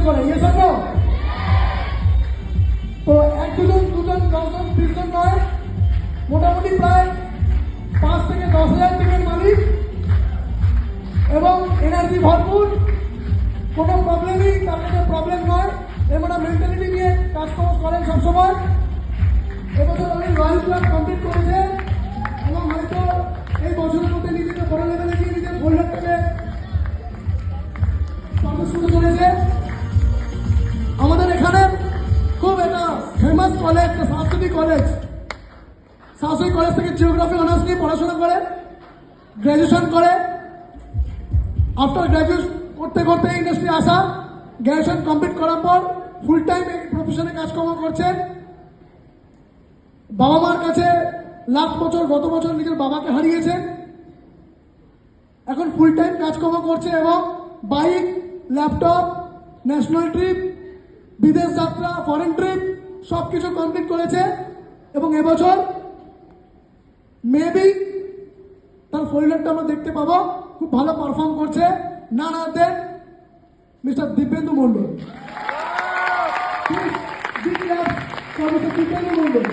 করে, ইয়ে সব তো 1-2 জন 10 জন 20 জন নয়, মোটামুটি প্রায় 5 থেকে 10,000 টিমের মালিক এবং এনার্জি ভরপুর, কোনো প্রবলেমই তার কাছে প্রবলেম নয়। এমন মেন্টালিটি নিয়ে কাজকর্ম করেন সবসময়। এবছর অনেক রয়্যাল ক্লাব কমপ্লিট করেছে এবং হয়তো এই বছরের মধ্যে নিজেকে বড় লেভেলে গিয়ে নিজের গোল্ডারটাকে শুরু করেছে। আমাদের এখানে খুব একটা ফেমাস কলেজ, সাংস্কৃতিক কলেজ, সাংস্কৃতিক কলেজ থেকে জিওগ্রাফি অনার্স নিয়ে পড়াশোনা করে গ্র্যাজুয়েশন করে, আফটার গ্র্যাজুয়েশন করতে করতে ইন্ডাস্ট্রি আসা, গ্র্যাজুয়েশন কমপ্লিট করার পর ফুল টাইম এই প্রফেশনে কাজকর্ম করছেন। বাবা মার কাছে লাস্ট বছর গত বছর নিজের বাবাকে হারিয়েছেন, এখন ফুল টাইম কাজকর্ম করছে এবং বাইক, ল্যাপটপ, ন্যাশনাল ট্রিপ, বিদেশ যাত্রা, ফরেন ট্রিপ সব কিছু কমপ্লিট করেছে এবং এবছর মেবি তার ফোল্ডারটা আমরা দেখতে পাবো। খুব ভালো পারফর্ম করছে, না না দেন মিস্টার দিব্যেন্দু মন্ডল। দিব্যেন্দু মন্ডল